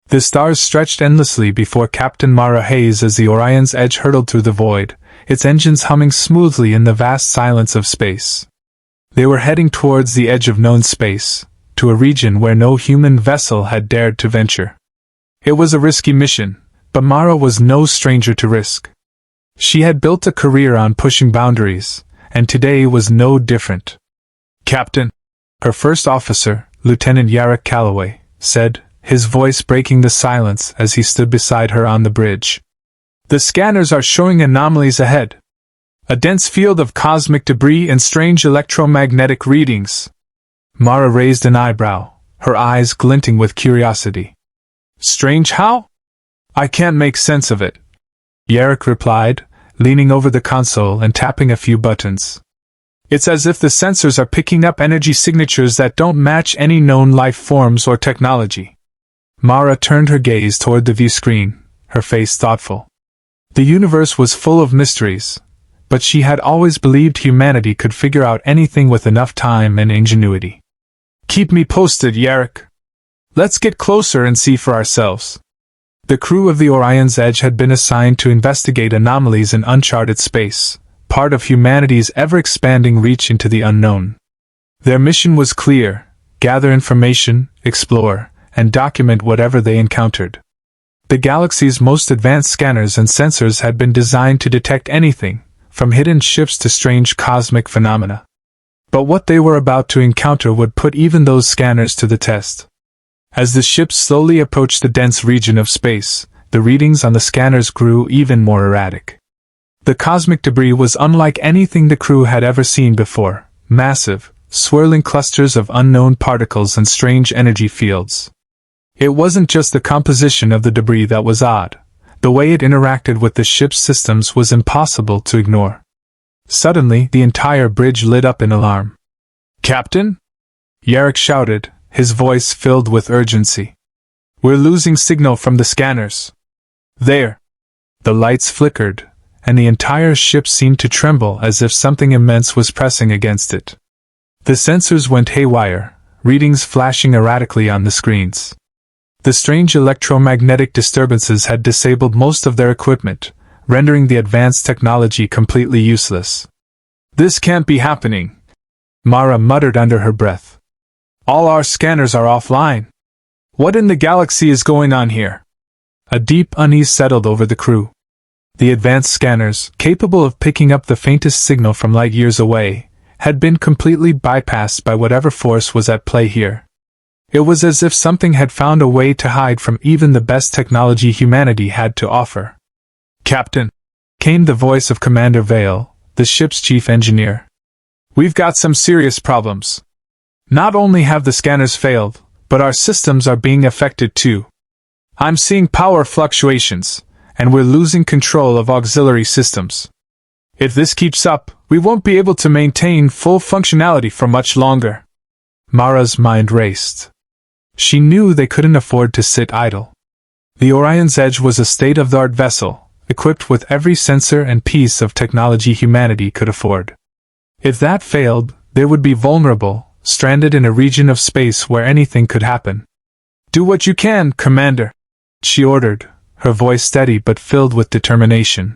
The stars stretched endlessly before Captain Mara Hayes as the Orion's Edge hurtled through the void, its engines humming smoothly in the vast silence of space. They were heading towards the edge of known space, to a region where no human vessel had dared to venture. It was a risky mission, but Mara was no stranger to risk. She had built a career on pushing boundaries, and today was no different. "Captain," her first officer, Lieutenant Yarrick Calloway, said, his voice breaking the silence as he stood beside her on the bridge. "The scanners are showing anomalies ahead. A dense field of cosmic debris and strange electromagnetic readings." Mara raised an eyebrow, her eyes glinting with curiosity. "Strange how? I can't make sense of it," Yarrick replied, leaning over the console and tapping a few buttons. "It's as if the sensors are picking up energy signatures that don't match any known life forms or technology." Mara turned her gaze toward the view screen, her face thoughtful. The universe was full of mysteries, but she had always believed humanity could figure out anything with enough time and ingenuity. "Keep me posted, Yarrick. Let's get closer and see for ourselves." The crew of the Orion's Edge had been assigned to investigate anomalies in uncharted space, part of humanity's ever-expanding reach into the unknown. Their mission was clear: gather information, explore, and document whatever they encountered. The galaxy's most advanced scanners and sensors had been designed to detect anything, from hidden ships to strange cosmic phenomena. But what they were about to encounter would put even those scanners to the test. As the ships slowly approached the dense region of space, the readings on the scanners grew even more erratic. The cosmic debris was unlike anything the crew had ever seen before: massive, swirling clusters of unknown particles and strange energy fields. It wasn't just the composition of the debris that was odd. The way it interacted with the ship's systems was impossible to ignore. Suddenly, the entire bridge lit up in alarm. "Captain?" Yarrick shouted, his voice filled with urgency. "We're losing signal from the scanners." "There!" The lights flickered, and the entire ship seemed to tremble as if something immense was pressing against it. The sensors went haywire, readings flashing erratically on the screens. The strange electromagnetic disturbances had disabled most of their equipment, rendering the advanced technology completely useless. "This can't be happening," Mara muttered under her breath. "All our scanners are offline. What in the galaxy is going on here?" A deep unease settled over the crew. The advanced scanners, capable of picking up the faintest signal from light years away, had been completely bypassed by whatever force was at play here. It was as if something had found a way to hide from even the best technology humanity had to offer. "Captain," came the voice of Commander Vale, the ship's chief engineer. "We've got some serious problems. Not only have the scanners failed, but our systems are being affected too. I'm seeing power fluctuations, and we're losing control of auxiliary systems. If this keeps up, we won't be able to maintain full functionality for much longer." Mara's mind raced. She knew they couldn't afford to sit idle. The Orion's Edge was a state-of-the-art vessel, equipped with every sensor and piece of technology humanity could afford. If that failed, they would be vulnerable, stranded in a region of space where anything could happen. "Do what you can, Commander," she ordered, her voice steady but filled with determination.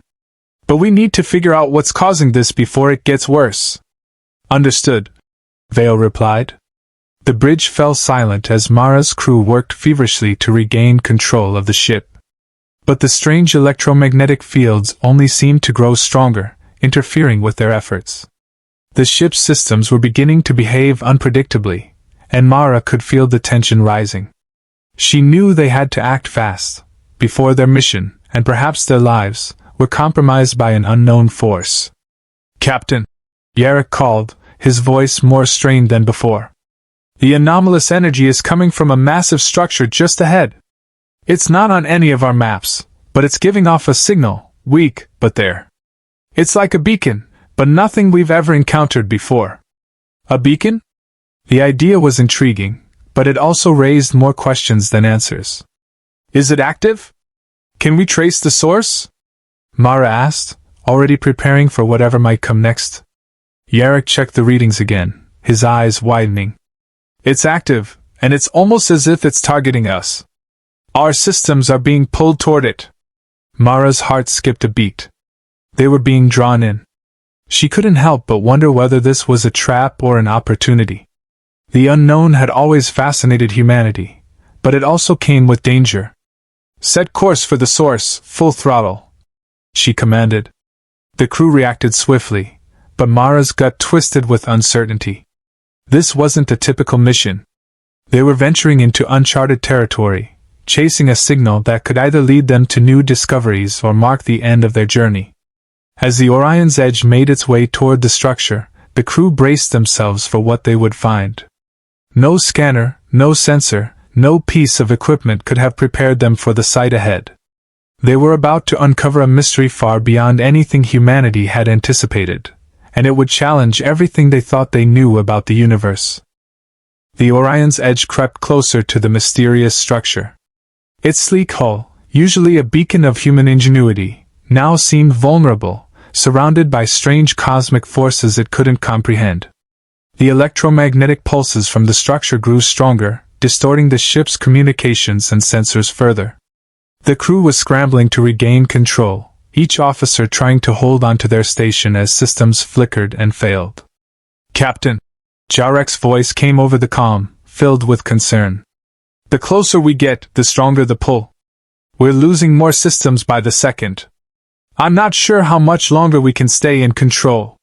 "But we need to figure out what's causing this before it gets worse." "Understood," Vale replied. The bridge fell silent as Mara's crew worked feverishly to regain control of the ship. But the strange electromagnetic fields only seemed to grow stronger, interfering with their efforts. The ship's systems were beginning to behave unpredictably, and Mara could feel the tension rising. She knew they had to act fast, before their mission, and perhaps their lives, were compromised by an unknown force. "Captain," Yarrick called, his voice more strained than before. "The anomalous energy is coming from a massive structure just ahead. It's not on any of our maps, but it's giving off a signal, weak, but there. It's like a beacon, but nothing we've ever encountered before." "A beacon?" The idea was intriguing, but it also raised more questions than answers. "Is it active? Can we trace the source?" Mara asked, already preparing for whatever might come next. Yarrick checked the readings again, his eyes widening. "It's active, and it's almost as if it's targeting us. Our systems are being pulled toward it. Mara's heart skipped a beat. They were being drawn in. She couldn't help but wonder whether this was a trap or an opportunity. The unknown had always fascinated humanity, but it also came with danger. Set course for the source, full throttle, she commanded. The crew reacted swiftly, but Mara's gut twisted with uncertainty. This wasn't a typical mission. They were venturing into uncharted territory, chasing a signal that could either lead them to new discoveries or mark the end of their journey. As the Orion's Edge made its way toward the structure, the crew braced themselves for what they would find. No scanner, no sensor, no piece of equipment could have prepared them for the sight ahead. They were about to uncover a mystery far beyond anything humanity had anticipated, and it would challenge everything they thought they knew about the universe. The Orion's Edge crept closer to the mysterious structure. Its sleek hull, usually a beacon of human ingenuity, now seemed vulnerable, surrounded by strange cosmic forces it couldn't comprehend. The electromagnetic pulses from the structure grew stronger, distorting the ship's communications and sensors further. The crew was scrambling to regain control, each officer trying to hold onto their station as systems flickered and failed. "Captain!" Jarek's voice came over the comm, filled with concern. "The closer we get, the stronger the pull. We're losing more systems by the second. I'm not sure how much longer we can stay in control."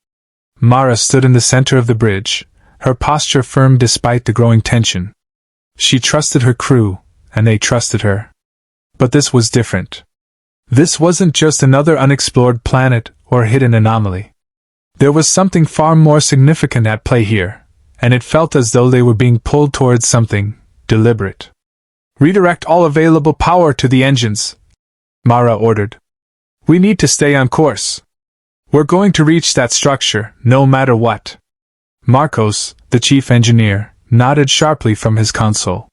Mara stood in the center of the bridge, her posture firm despite the growing tension. She trusted her crew, and they trusted her. But this was different. This wasn't just another unexplored planet or hidden anomaly. There was something far more significant at play here, and it felt as though they were being pulled towards something deliberate. "Redirect all available power to the engines," Mara ordered. "We need to stay on course. We're going to reach that structure, no matter what." Marcos, the chief engineer, nodded sharply from his console.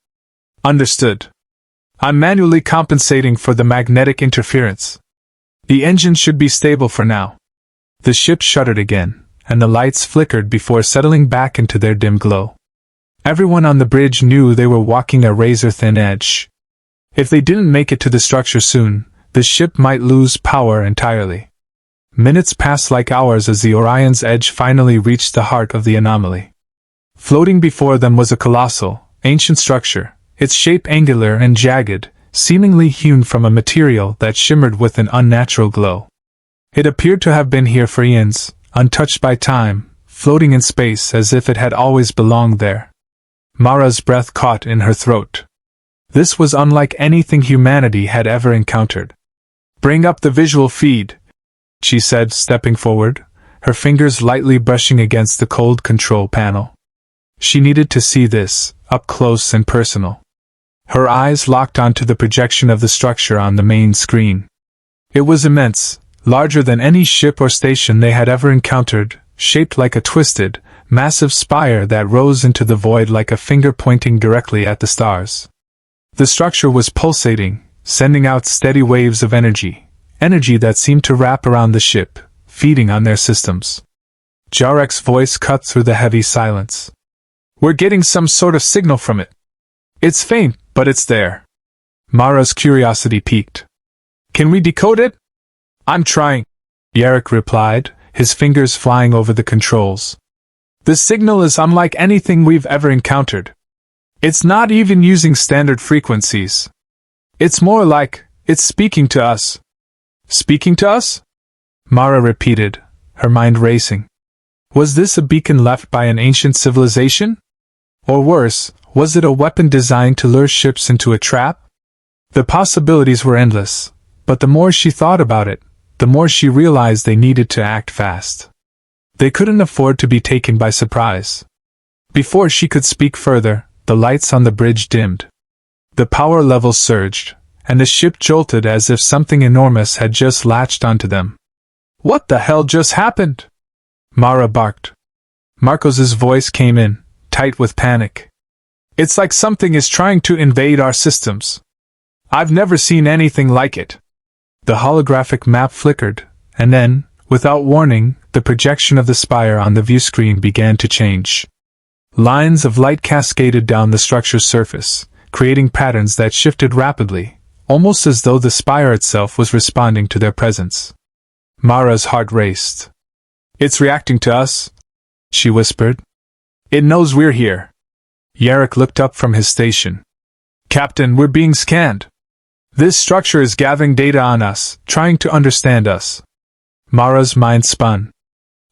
"Understood. I'm manually compensating for the magnetic interference. The engine should be stable for now." The ship shuddered again, and the lights flickered before settling back into their dim glow. Everyone on the bridge knew they were walking a razor-thin edge. If they didn't make it to the structure soon, the ship might lose power entirely. Minutes passed like hours as the Orion's Edge finally reached the heart of the anomaly. Floating before them was a colossal, ancient structure, its shape angular and jagged, seemingly hewn from a material that shimmered with an unnatural glow. It appeared to have been here for eons, untouched by time, floating in space as if it had always belonged there. Mara's breath caught in her throat. This was unlike anything humanity had ever encountered. "Bring up the visual feed," she said, stepping forward, her fingers lightly brushing against the cold control panel. She needed to see this, up close and personal. Her eyes locked onto the projection of the structure on the main screen. It was immense, larger than any ship or station they had ever encountered, shaped like a twisted, massive spire that rose into the void like a finger pointing directly at the stars. The structure was pulsating, sending out steady waves of energy that seemed to wrap around the ship, feeding on their systems. Jarek's voice cut through the heavy silence. "We're getting some sort of signal from it. It's faint, but it's there." Mara's curiosity piqued. "Can we decode it?" "I'm trying," Jarek replied, his fingers flying over the controls. "The signal is unlike anything we've ever encountered. It's not even using standard frequencies. It's more like, it's speaking to us." "Speaking to us?" Mara repeated, her mind racing. Was this a beacon left by an ancient civilization? Or worse, was it a weapon designed to lure ships into a trap? The possibilities were endless, but the more she thought about it, the more she realized they needed to act fast. They couldn't afford to be taken by surprise. Before she could speak further, the lights on the bridge dimmed. The power levels surged, and the ship jolted as if something enormous had just latched onto them. "What the hell just happened?" Mara barked. Marcos's voice came in, tight with panic. "It's like something is trying to invade our systems. I've never seen anything like it." The holographic map flickered, and then, without warning, the projection of the spire on the view screen began to change. Lines of light cascaded down the structure's surface, creating patterns that shifted rapidly, almost as though the spire itself was responding to their presence. Mara's heart raced. "It's reacting to us," she whispered. "It knows we're here." Yarrick looked up from his station. "Captain, we're being scanned. This structure is gathering data on us, trying to understand us." Mara's mind spun.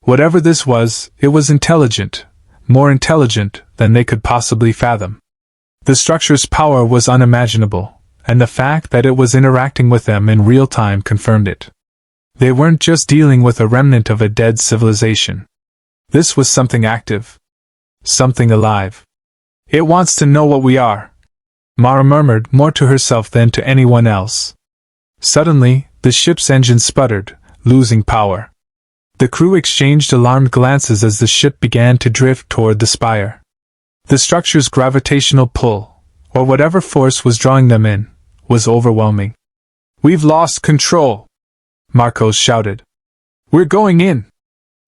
Whatever this was, it was intelligent, more intelligent than they could possibly fathom. The structure's power was unimaginable, and the fact that it was interacting with them in real time confirmed it. They weren't just dealing with a remnant of a dead civilization. This was something active. Something alive. "It wants to know what we are," Mara murmured, more to herself than to anyone else. Suddenly, the ship's engine sputtered, losing power. The crew exchanged alarmed glances as the ship began to drift toward the spire. The structure's gravitational pull, or whatever force was drawing them in, was overwhelming. "We've lost control," Marcos shouted. "We're going in."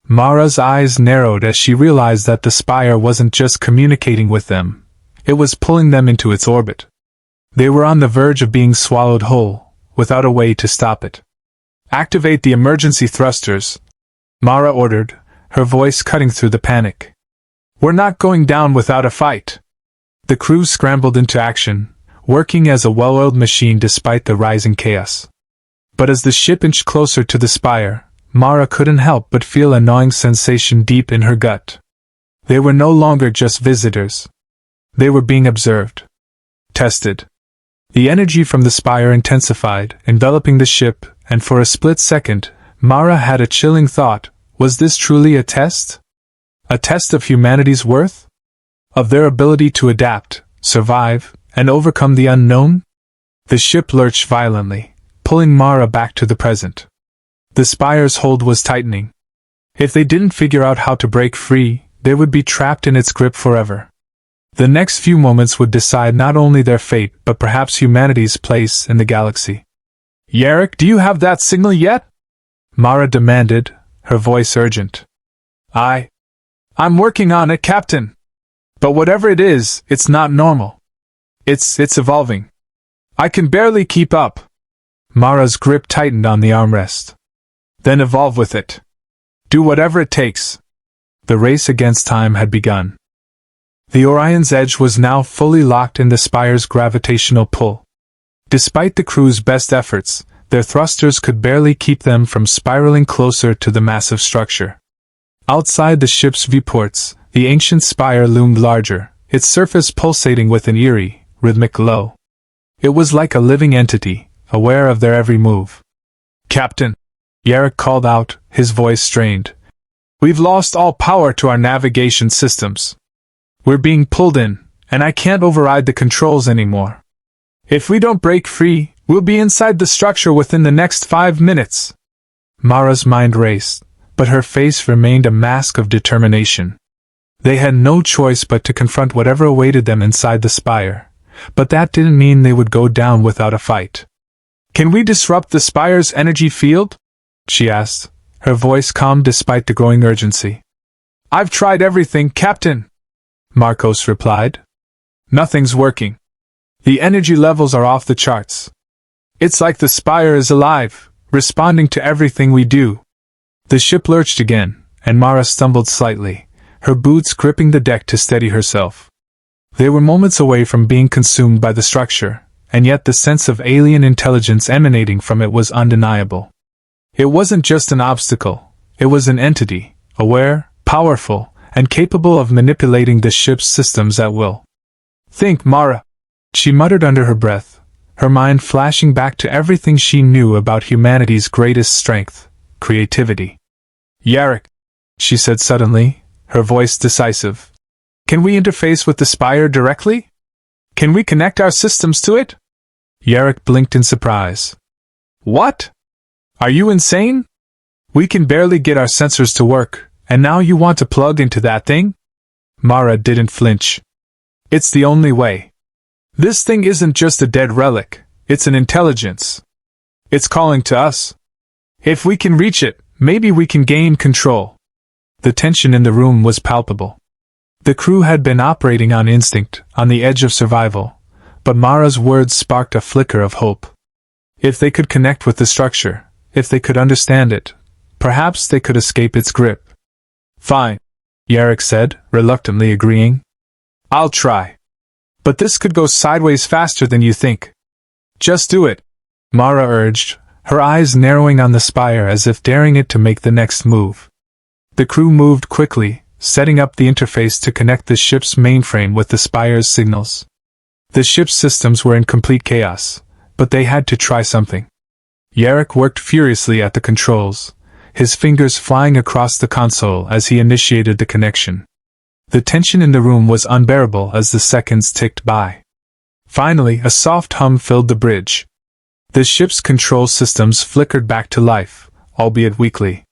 Mara's eyes narrowed as she realized that the spire wasn't just communicating with them, it was pulling them into its orbit. They were on the verge of being swallowed whole, without a way to stop it. "Activate the emergency thrusters," Mara ordered, her voice cutting through the panic. "We're not going down without a fight." The crew scrambled into action, working as a well-oiled machine despite the rising chaos. But as the ship inched closer to the spire, Mara couldn't help but feel a gnawing sensation deep in her gut. They were no longer just visitors. They were being observed. Tested. The energy from the spire intensified, enveloping the ship, and for a split second, Mara had a chilling thought: was this truly a test? A test of humanity's worth? Of their ability to adapt, survive, and overcome the unknown? The ship lurched violently, pulling Mara back to the present. The spire's hold was tightening. If they didn't figure out how to break free, they would be trapped in its grip forever. The next few moments would decide not only their fate but perhaps humanity's place in the galaxy. "Yarrick, do you have that signal yet?" Mara demanded, her voice urgent. I'm working on it, Captain. But whatever it is, it's not normal. It's evolving. I can barely keep up." Mara's grip tightened on the armrest. "Then evolve with it. Do whatever it takes." The race against time had begun. The Orion's edge was now fully locked in the spire's gravitational pull. Despite the crew's best efforts, their thrusters could barely keep them from spiraling closer to the massive structure. Outside the ship's viewports, the ancient spire loomed larger, its surface pulsating with an eerie, rhythmic glow. It was like a living entity, aware of their every move. "Captain," Yarrick called out, his voice strained. "We've lost all power to our navigation systems. We're being pulled in, and I can't override the controls anymore. If we don't break free, we'll be inside the structure within the next 5 minutes." Mara's mind raced, but her face remained a mask of determination. They had no choice but to confront whatever awaited them inside the spire, but that didn't mean they would go down without a fight. "Can we disrupt the spire's energy field?" she asked, her voice calm despite the growing urgency. "I've tried everything, Captain," Marcos replied. "Nothing's working. The energy levels are off the charts. It's like the spire is alive, responding to everything we do." The ship lurched again, and Mara stumbled slightly, her boots gripping the deck to steady herself. They were moments away from being consumed by the structure, and yet the sense of alien intelligence emanating from it was undeniable. It wasn't just an obstacle, it was an entity, aware, powerful, and capable of manipulating the ship's systems at will. "Think, Mara," she muttered under her breath, her mind flashing back to everything she knew about humanity's greatest strength, creativity. "Yarrick," she said suddenly, her voice decisive. "Can we interface with the spire directly? Can we connect our systems to it?" Yarrick blinked in surprise. "What? Are you insane? We can barely get our sensors to work, and now you want to plug into that thing?" Mara didn't flinch. "It's the only way. This thing isn't just a dead relic, it's an intelligence. It's calling to us. If we can reach it, maybe we can gain control." The tension in the room was palpable. The crew had been operating on instinct, on the edge of survival, but Mara's words sparked a flicker of hope. If they could connect with the structure, if they could understand it, perhaps they could escape its grip. Fine, Yarrick said, reluctantly agreeing. I'll try. But this could go sideways faster than you think. Just do it, Mara urged, her eyes narrowing on the spire as if daring it to make the next move. The crew moved quickly, setting up the interface to connect the ship's mainframe with the spire's signals. The ship's systems were in complete chaos, but they had to try something. Yarrick worked furiously at the controls, his fingers flying across the console as he initiated the connection. The tension in the room was unbearable as the seconds ticked by. Finally, a soft hum filled the bridge. The ship's control systems flickered back to life, albeit weakly.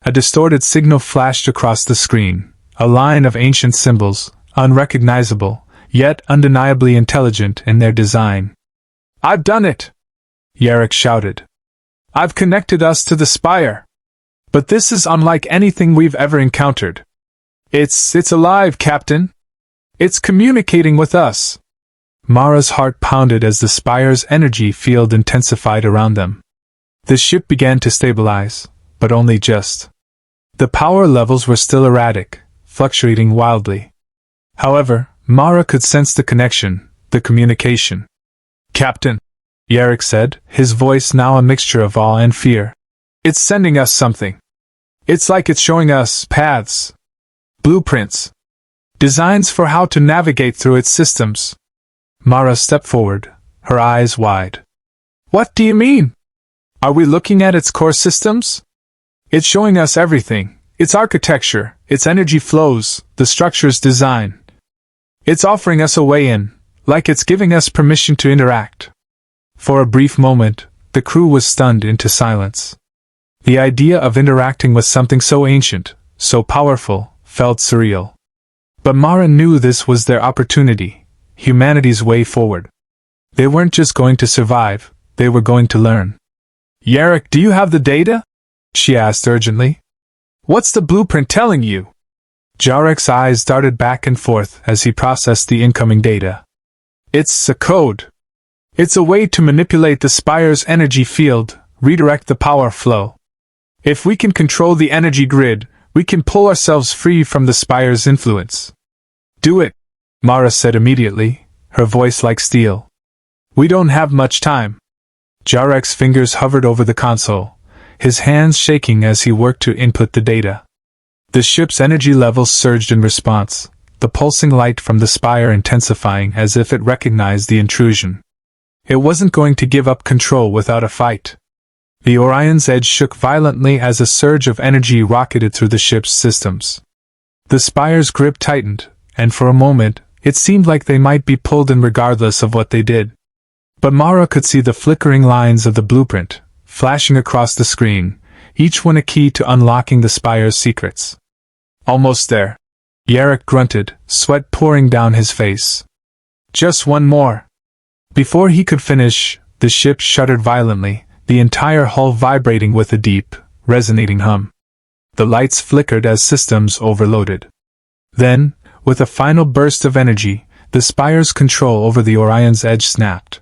A distorted signal flashed across the screen, a line of ancient symbols, unrecognizable, yet undeniably intelligent in their design. I've done it! Yarrick shouted. I've connected us to the spire. But this is unlike anything we've ever encountered. It's alive, Captain. It's communicating with us. Mara's heart pounded as the spire's energy field intensified around them. The ship began to stabilize, but only just. The power levels were still erratic, fluctuating wildly. However, Mara could sense the connection, the communication. Captain, Yarrick said, his voice now a mixture of awe and fear. It's sending us something. It's like it's showing us paths. Blueprints. Designs for how to navigate through its systems. Mara stepped forward, her eyes wide. What do you mean? Are we looking at its core systems? It's showing us everything, its architecture, its energy flows, the structure's design. It's offering us a way in, like it's giving us permission to interact. For a brief moment, the crew was stunned into silence. The idea of interacting with something so ancient, so powerful, felt surreal. But Mara knew this was their opportunity, humanity's way forward. They weren't just going to survive, they were going to learn. Yarrick, do you have the data? She asked urgently. What's the blueprint telling you? Yarrick's eyes darted back and forth as he processed the incoming data. It's a code. It's a way to manipulate the spire's energy field, redirect the power flow. If we can control the energy grid, we can pull ourselves free from the spire's influence. Do it, Mara said immediately, her voice like steel. We don't have much time. Yarrick's fingers hovered over the console, his hands shaking as he worked to input the data. The ship's energy levels surged in response, the pulsing light from the spire intensifying as if it recognized the intrusion. It wasn't going to give up control without a fight. The Orion's edge shook violently as a surge of energy rocketed through the ship's systems. The spire's grip tightened, and for a moment, it seemed like they might be pulled in regardless of what they did. But Mara could see the flickering lines of the blueprint, flashing across the screen, each one a key to unlocking the spire's secrets. Almost there. Yarrick grunted, sweat pouring down his face. Just one more. Before he could finish, the ship shuddered violently, the entire hull vibrating with a deep, resonating hum. The lights flickered as systems overloaded. Then, with a final burst of energy, the spire's control over the Orion's edge snapped.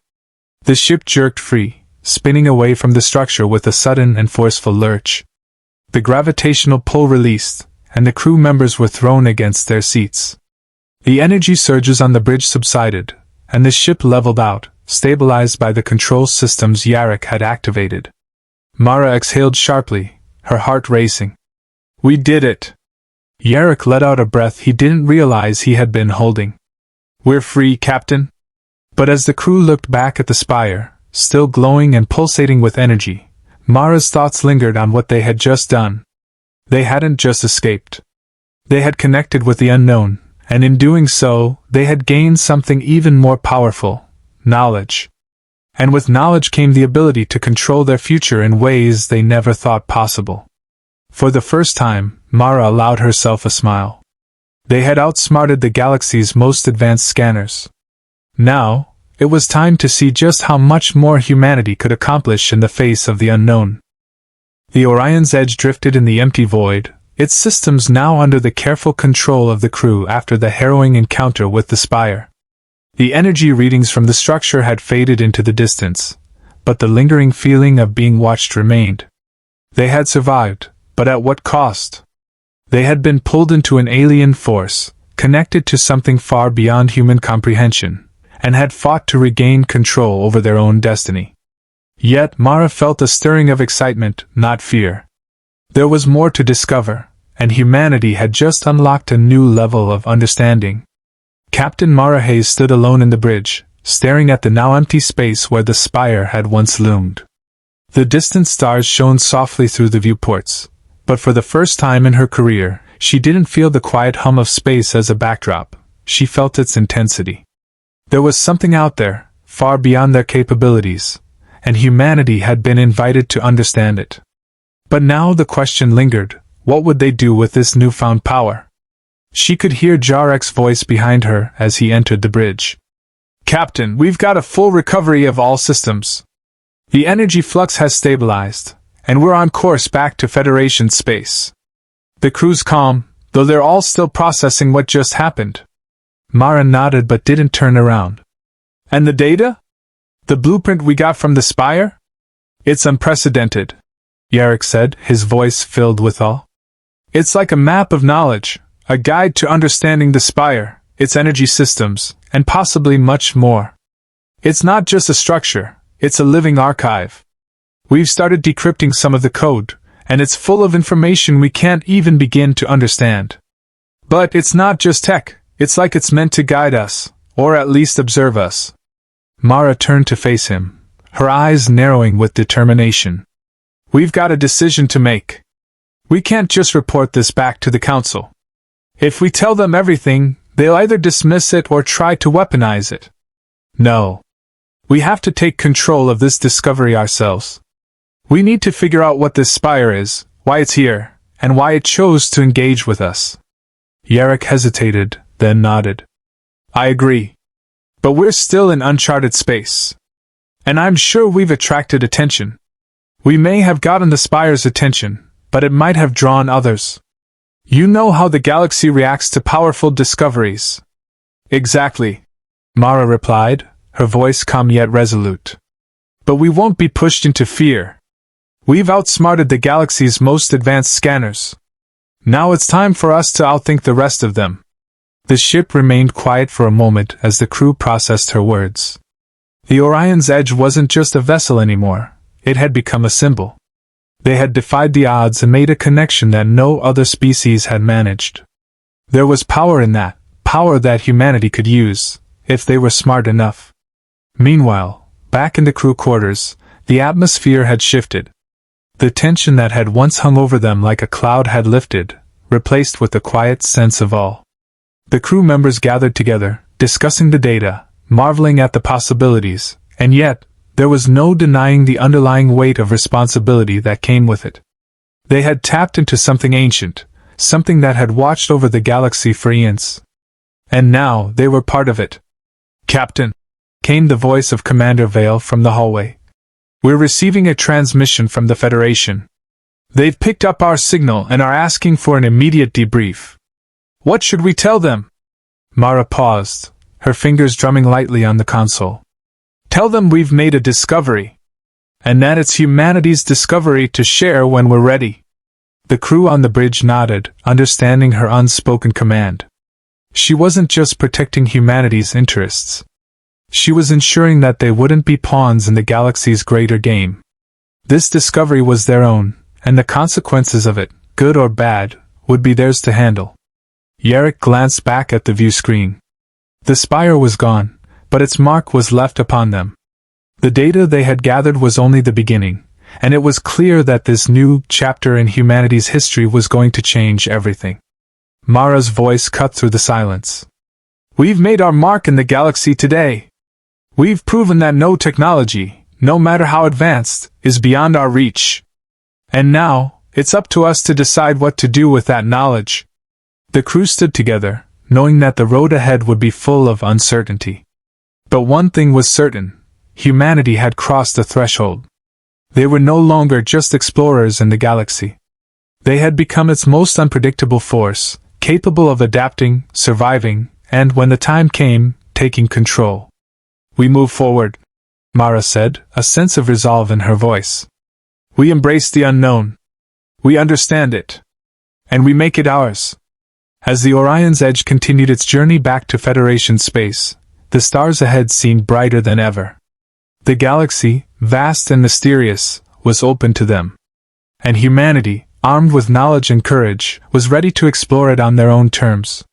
The ship jerked free, spinning away from the structure with a sudden and forceful lurch. The gravitational pull released, and the crew members were thrown against their seats. The energy surges on the bridge subsided, and the ship leveled out, stabilized by the control systems Yarrick had activated. Mara exhaled sharply, her heart racing. We did it! Yarrick let out a breath he didn't realize he had been holding. We're free, Captain. But as the crew looked back at the spire, still glowing and pulsating with energy, Mara's thoughts lingered on what they had just done. They hadn't just escaped. They had connected with the unknown, and in doing so, they had gained something even more powerful. Knowledge. And with knowledge came the ability to control their future in ways they never thought possible. For the first time, Mara allowed herself a smile. They had outsmarted the galaxy's most advanced scanners. Now, it was time to see just how much more humanity could accomplish in the face of the unknown. The Orion's edge drifted in the empty void, its systems now under the careful control of the crew after the harrowing encounter with the spire. The energy readings from the structure had faded into the distance, but the lingering feeling of being watched remained. They had survived, but at what cost? They had been pulled into an alien force, connected to something far beyond human comprehension, and had fought to regain control over their own destiny. Yet Mara felt a stirring of excitement, not fear. There was more to discover, and humanity had just unlocked a new level of understanding. Captain Mara Hayes stood alone in the bridge, staring at the now empty space where the spire had once loomed. The distant stars shone softly through the viewports, but for the first time in her career, she didn't feel the quiet hum of space as a backdrop. She felt its intensity. There was something out there, far beyond their capabilities, and humanity had been invited to understand it. But now the question lingered, what would they do with this newfound power? She could hear Jarek's voice behind her as he entered the bridge. "Captain, we've got a full recovery of all systems. The energy flux has stabilized, and we're on course back to Federation space." The crew's calm, though they're all still processing what just happened. Mara nodded but didn't turn around. "And the data? The blueprint we got from the spire? It's unprecedented," Jarek said, his voice filled with awe. "It's like a map of knowledge, a guide to understanding the spire, its energy systems, and possibly much more. It's not just a structure, it's a living archive. We've started decrypting some of the code, and it's full of information we can't even begin to understand. But it's not just tech, it's like it's meant to guide us, or at least observe us." Mara turned to face him, her eyes narrowing with determination. "We've got a decision to make. We can't just report this back to the Council. If we tell them everything, they'll either dismiss it or try to weaponize it. No. We have to take control of this discovery ourselves. We need to figure out what this spire is, why it's here, and why it chose to engage with us." Jarek hesitated, then nodded. "I agree. But we're still in uncharted space. And I'm sure we've attracted attention. We may have gotten the spire's attention, but it might have drawn others. You know how the galaxy reacts to powerful discoveries." "Exactly," Mara replied, her voice calm yet resolute. "But we won't be pushed into fear. We've outsmarted the galaxy's most advanced scanners. Now it's time for us to outthink the rest of them." The ship remained quiet for a moment as the crew processed her words. The Orion's Edge wasn't just a vessel anymore, it had become a symbol. They had defied the odds and made a connection that no other species had managed. There was power in that, power that humanity could use, if they were smart enough. Meanwhile, back in the crew quarters, the atmosphere had shifted. The tension that had once hung over them like a cloud had lifted, replaced with a quiet sense of awe. The crew members gathered together, discussing the data, marveling at the possibilities, and yet, there was no denying the underlying weight of responsibility that came with it. They had tapped into something ancient, something that had watched over the galaxy for eons. And now they were part of it. "Captain," came the voice of Commander Vale from the hallway. "We're receiving a transmission from the Federation. They've picked up our signal and are asking for an immediate debrief. What should we tell them?" Mara paused, her fingers drumming lightly on the console. "Tell them we've made a discovery, and that it's humanity's discovery to share when we're ready." The crew on the bridge nodded, understanding her unspoken command. She wasn't just protecting humanity's interests. She was ensuring that they wouldn't be pawns in the galaxy's greater game. This discovery was their own, and the consequences of it, good or bad, would be theirs to handle. Jarek glanced back at the view screen. The spire was gone, but its mark was left upon them. The data they had gathered was only the beginning, and it was clear that this new chapter in humanity's history was going to change everything. Mara's voice cut through the silence. "We've made our mark in the galaxy today. We've proven that no technology, no matter how advanced, is beyond our reach. And now, it's up to us to decide what to do with that knowledge." The crew stood together, knowing that the road ahead would be full of uncertainty. But one thing was certain: humanity had crossed a threshold. They were no longer just explorers in the galaxy. They had become its most unpredictable force, capable of adapting, surviving, and, when the time came, taking control. We move forward, Mara said, a sense of resolve in her voice. We embrace the unknown. We understand it. And we make it ours. As the Orion's Edge continued its journey back to Federation space, the stars ahead seemed brighter than ever. The galaxy, vast and mysterious, was open to them. And humanity, armed with knowledge and courage, was ready to explore it on their own terms.